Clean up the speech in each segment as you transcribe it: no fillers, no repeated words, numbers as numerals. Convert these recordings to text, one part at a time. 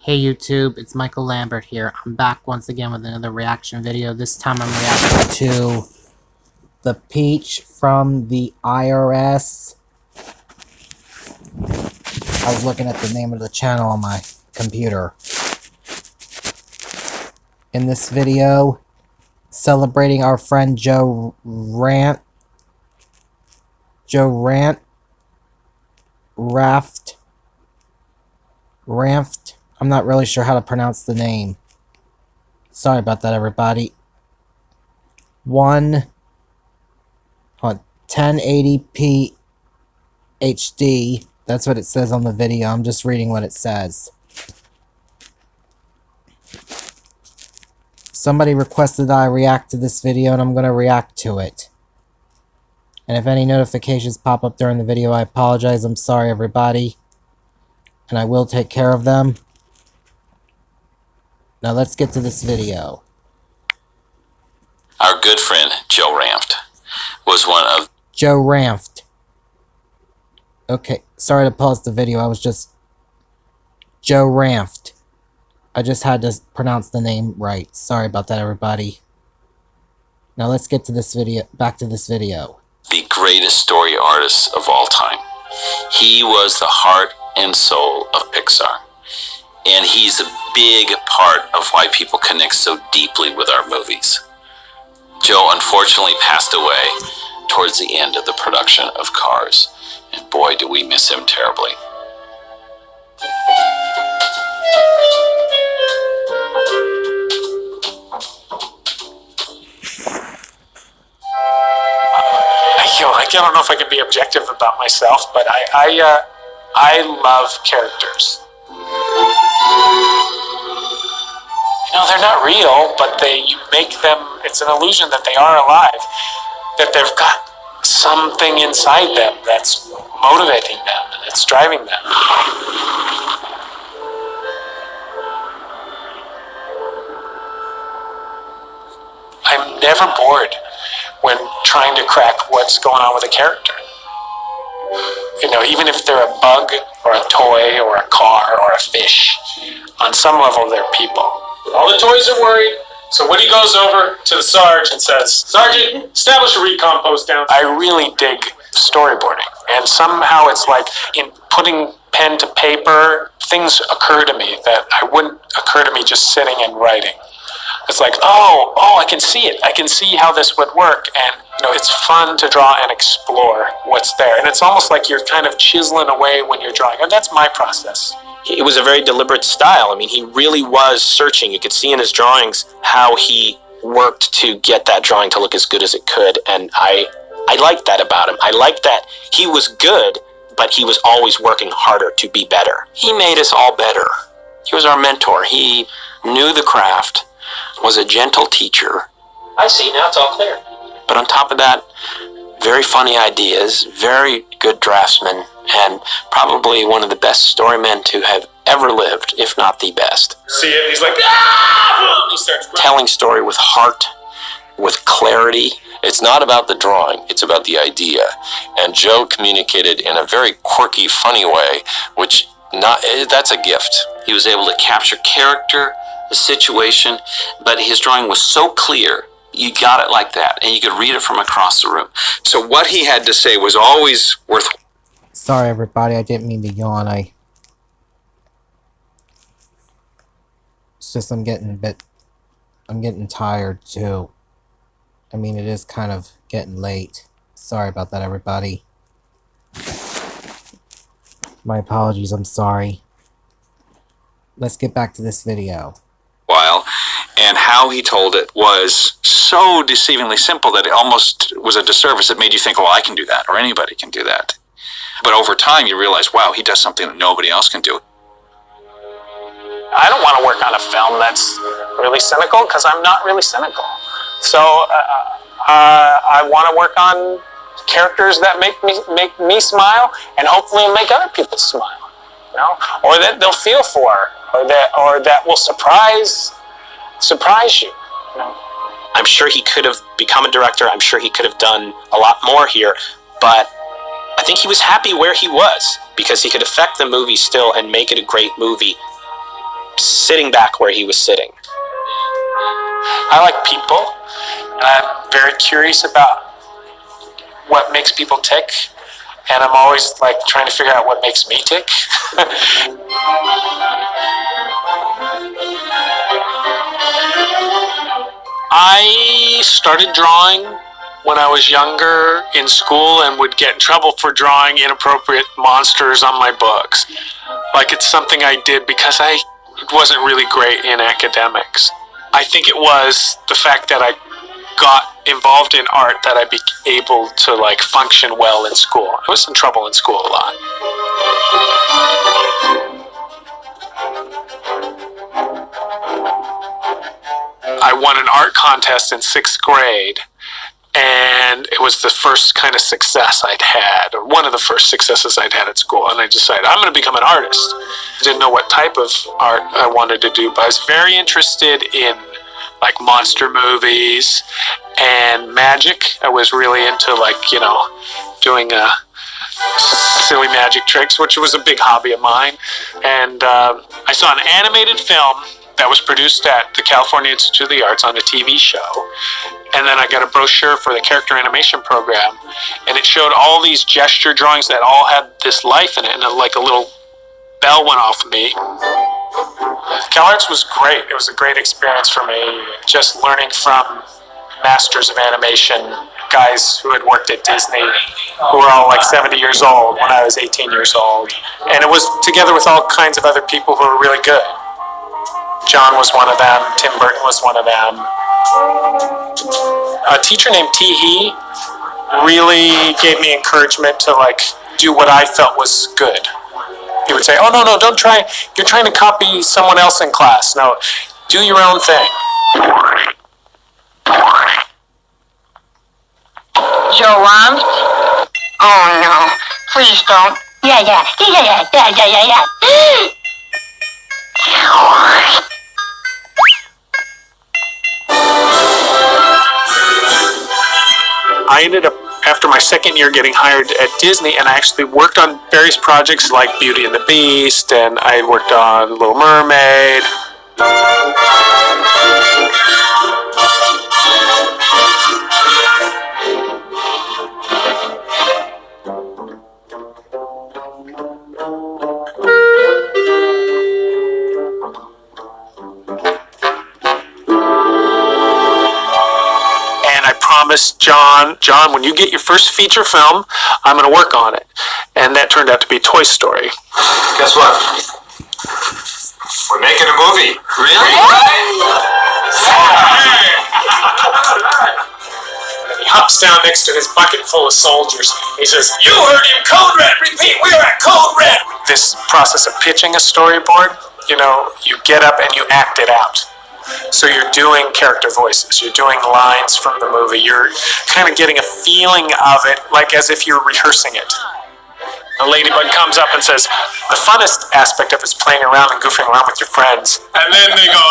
Hey YouTube, it's Michael Lambert here. I'm back once again with another reaction video. This time I'm reacting to the Peach from the IRS. I was looking at the name of the channel on my computer. In this video, celebrating our friend Joe Ranft. I'm not really sure how to pronounce the name. Sorry about that, everybody. 1080p HD. That's what it says on the video. I'm just reading what it says. Somebody requested that I react to this video, and I'm going to react to it. And if any notifications pop up during the video, I apologize. I'm sorry, everybody. And I will take care of them. Now let's get to this video. Our good friend, Joe Ranft, was one of... Joe Ranft. Okay, sorry to pause the video. I was just... Joe Ranft. I just had to pronounce the name right. Sorry about that, everybody. Now let's get to this video. Back to this video. The greatest story artists of all time. He was the heart and soul of Pixar. And he's a big part of why people connect so deeply with our movies. Joe unfortunately passed away towards the end of the production of Cars. And boy, do we miss him terribly. I don't know if I can be objective about myself, but I love characters. You know, they're not real, but you make them, it's an illusion that they are alive, that they've got something inside them that's motivating them and that's driving them. I'm never bored when trying to crack what's going on with a character. You know, even if they're a bug or a toy or a car or a fish, on some level they're people. All the toys are worried, so Woody goes over to the Sarge and says, "Sergeant, establish a recon post down." I really dig storyboarding, and somehow it's like in putting pen to paper, things occur to me that wouldn't occur to me just sitting and writing. It's like, oh, I can see it. I can see how this would work. And, you know, it's fun to draw and explore what's there. And it's almost like you're kind of chiseling away when you're drawing. And that's my process. It was a very deliberate style. I mean, he really was searching. You could see in his drawings how he worked to get that drawing to look as good as it could. And I liked that about him. I liked that he was good, but he was always working harder to be better. He made us all better. He was our mentor. He knew the craft, was a gentle teacher. I see, now it's all clear. But on top of that, very funny ideas, very good draftsman, and probably one of the best storymen to have ever lived, if not the best. See it, he's like, ah! He starts telling story with heart, with clarity. It's not about the drawing, it's about the idea. And Joe communicated in a very quirky, funny way, which that's a gift. He was able to capture character, the situation, but his drawing was so clear, you got it like that, and you could read it from across the room. So what he had to say was always worth... Sorry, everybody, I didn't mean to yawn. It's just I'm getting tired, too. I mean, it is kind of getting late. Sorry about that, everybody. My apologies, I'm sorry. Let's get back to this video. And how he told it was so deceivingly simple that it almost was a disservice. It made you think, well, I can do that, or anybody can do that. But over time, you realize, wow, he does something that nobody else can do. I don't want to work on a film that's really cynical, because I'm not really cynical. So I want to work on characters that make me smile, and hopefully make other people smile, you know, or that they'll feel for, or that will surprise you, you know. I'm sure he could have become a director. I'm sure he could have done a lot more here, but I think he was happy where he was because he could affect the movie still and make it a great movie sitting back where he was sitting. I like people, and I'm very curious about what makes people tick, and I'm always like trying to figure out what makes me tick. I started drawing when I was younger in school and would get in trouble for drawing inappropriate monsters on my books. Like it's something I did because I wasn't really great in academics. I think it was the fact that I got involved in art that I became able to like function well in school. I was in trouble in school a lot. I won an art contest in 6th grade, and it was the first kind of success I'd had, or one of the first successes I'd had at school, and I decided I'm going to become an artist. I didn't know what type of art I wanted to do, but I was very interested in like monster movies and magic. I was really into like, you know, doing silly magic tricks, which was a big hobby of mine. And I saw an animated film that was produced at the California Institute of the Arts on a TV show. And then I got a brochure for the character animation program, and it showed all these gesture drawings that all had this life in it, and like a little bell went off of me. CalArts was great. It was a great experience for me, just learning from masters of animation, guys who had worked at Disney, who were all like 70 years old when I was 18 years old. And it was together with all kinds of other people who were really good. John was one of them, Tim Burton was one of them. A teacher named T. really gave me encouragement to like do what I felt was good. He would say, "Oh no, don't try. You're trying to copy someone else in class. No, do your own thing." Joe Ranft? Oh no, please don't. Yeah. I ended up, after my second year, getting hired at Disney, and I actually worked on various projects like Beauty and the Beast, and I worked on Little Mermaid. Promised John, when you get your first feature film, I'm going to work on it. And that turned out to be Toy Story. Guess what? We're making a movie. Really? He hops down next to his bucket full of soldiers. He says, "You heard him, Code Red! Repeat, we're at Code Red!" This process of pitching a storyboard, you know, you get up and you act it out. So you're doing character voices, you're doing lines from the movie, you're kind of getting a feeling of it like as if you're rehearsing it. A ladybug comes up and says, "The funnest aspect of it is playing around and goofing around with your friends." And then they go,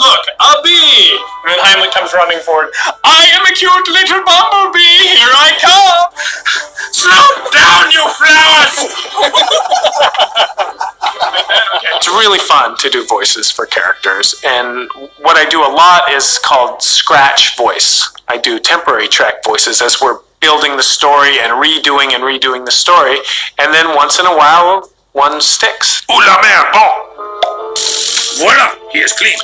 "Look, a bee!" And then Heimlich comes running forward. "I am a cute little bumblebee, here I come! Slow down, you flowers!" It's really fun to do voices for characters, and what I do a lot is called scratch voice. I do temporary track voices as we're building the story and redoing the story, and then once in a while, one sticks. Ooh la mer, bon! Voila, he is clean.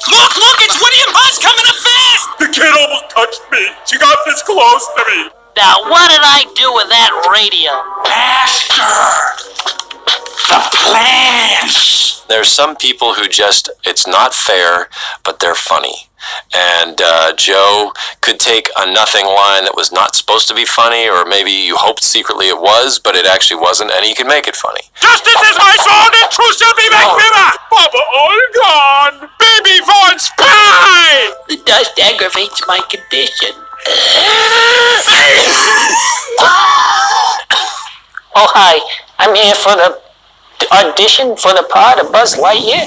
Look, it's Woody and Buzz coming up fast! The kid almost touched me. She got this close to me. Now, what did I do with that radio? Master! The plans! There's some people who just, it's not fair, but they're funny. And Joe could take a nothing line that was not supposed to be funny, or maybe you hoped secretly it was, but it actually wasn't, and he could make it funny. Justice is my sword, and truth shall be my quiver! Baba all gone! Baby Von Spy! The dust aggravates my condition. Oh, hi. I'm here for the audition for the part of Buzz Lightyear,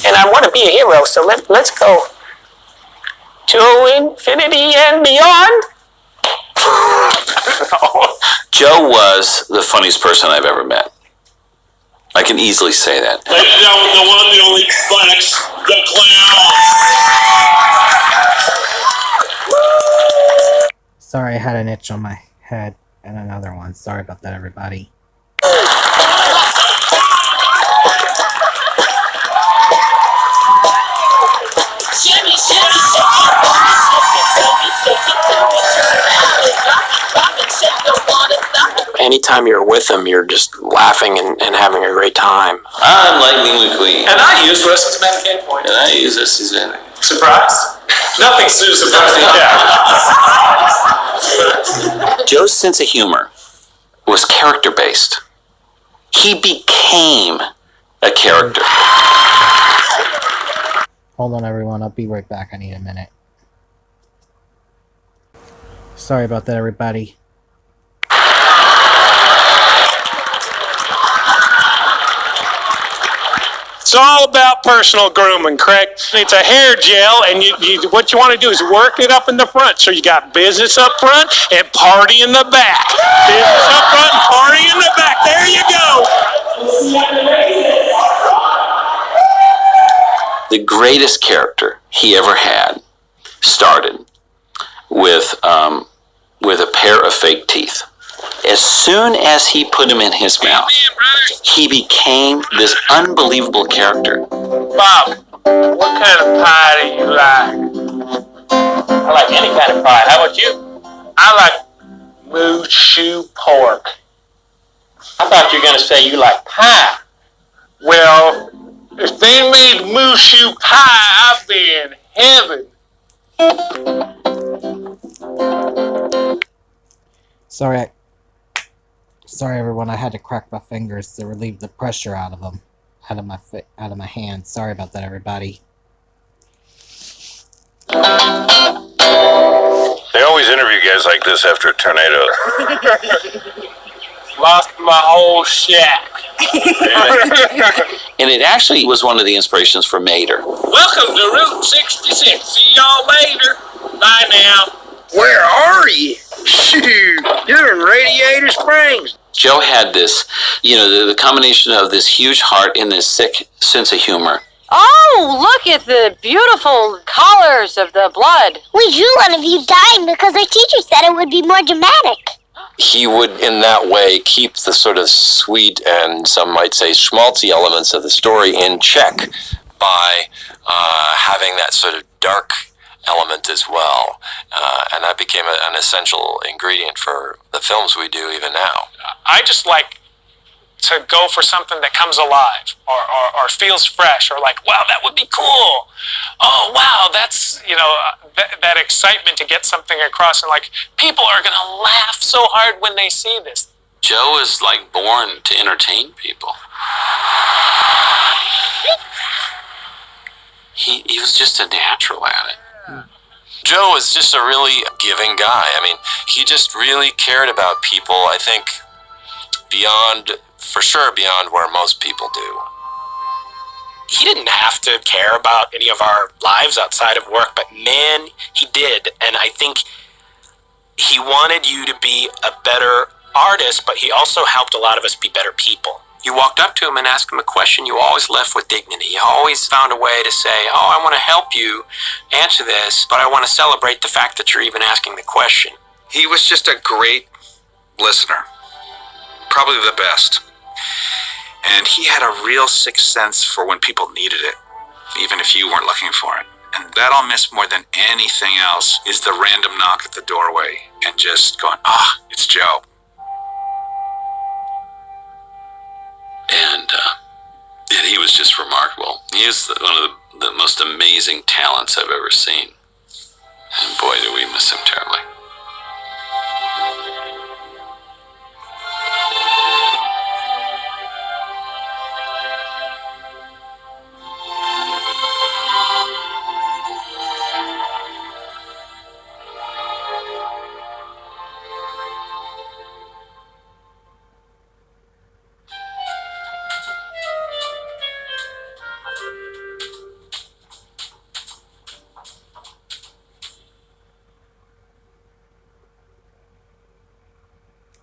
and I want to be a hero, so let's go. To infinity and beyond. Joe was the funniest person I've ever met. I can easily say that. Ladies and gentlemen, the one, the only Flex, the clown. Sorry, I had an itch on my head and another one. Sorry about that, everybody. Anytime you're with him, you're just laughing and having a great time. I'm Lightning McQueen. And I use Weston's Medicaid points. And I use this as an... Surprised? Nothing's too surprising. Yeah. Joe's sense of humor was character-based. He became a character. Hold on, everyone. I'll be right back. I need a minute. Sorry about that, everybody. It's all about personal grooming, Craig. It's a hair gel, and what you want to do is work it up in the front. So you got business up front and party in the back. Business up front and party in the back. There you go. The greatest character he ever had started with a pair of fake teeth. As soon as he put them in his mouth, he became this unbelievable character. Bob, what kind of pie do you like? I like any kind of pie. How about you? I like moose shoe pork. I thought you were going to say you like pie. Well, if they made moose shoe pie, I'd be in heaven. Sorry, everyone. I had to crack my fingers to relieve the pressure out of them, out of my hands. Sorry about that, everybody. They always interview guys like this after a tornado. Lost my whole shack. And it actually was one of the inspirations for Mater. Welcome to Route 66. See y'all later. Bye now. Where are you? Shoot, you're in Radiator Springs. Joe had this, the combination of this huge heart and this sick sense of humor. Oh, look at the beautiful colors of the blood. We drew one of you dying because our teacher said it would be more dramatic. He would, in that way, keep the sort of sweet and some might say schmaltzy elements of the story in check by having that sort of dark element as well. And that became an essential ingredient for the films we do even now. I just like to go for something that comes alive or feels fresh or like, wow, that would be cool. Oh, wow, that's, that excitement to get something across and like, people are going to laugh so hard when they see this. Joe is like born to entertain people. He was just a natural at it. Joe was just a really giving guy. I mean, he just really cared about people, I think, beyond where most people do. He didn't have to care about any of our lives outside of work, but man, he did. And I think he wanted you to be a better artist, but he also helped a lot of us be better people. You walked up to him and asked him a question, you always left with dignity. You always found a way to say, oh, I want to help you answer this, but I want to celebrate the fact that you're even asking the question. He was just a great listener. Probably the best. And he had a real sixth sense for when people needed it, even if you weren't looking for it. And that I'll miss more than anything else is the random knock at the doorway and just going, it's Joe. And he was just remarkable. He is one of the most amazing talents I've ever seen. And boy, do we miss him terribly.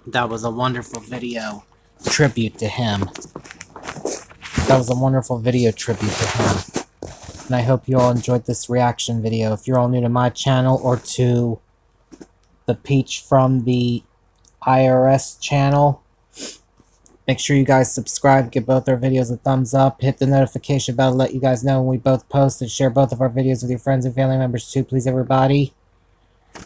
That was a wonderful video tribute to him. That was a wonderful video tribute to him. And I hope you all enjoyed this reaction video. If you're all new to my channel or to the Peach from the IRS channel, make sure you guys subscribe, give both our videos a thumbs up, hit the notification bell to let you guys know when we both post, and share both of our videos with your friends and family members too, please everybody.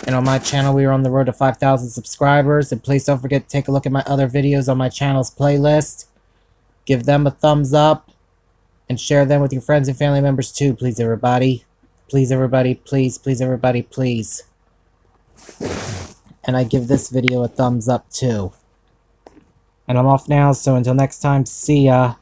And on my channel, we are on the road to 5,000 subscribers, and please don't forget to take a look at my other videos on my channel's playlist. Give them a thumbs up, and share them with your friends and family members too, please everybody. Please everybody, please, please everybody, please. And I give this video a thumbs up too. And I'm off now, so until next time, see ya.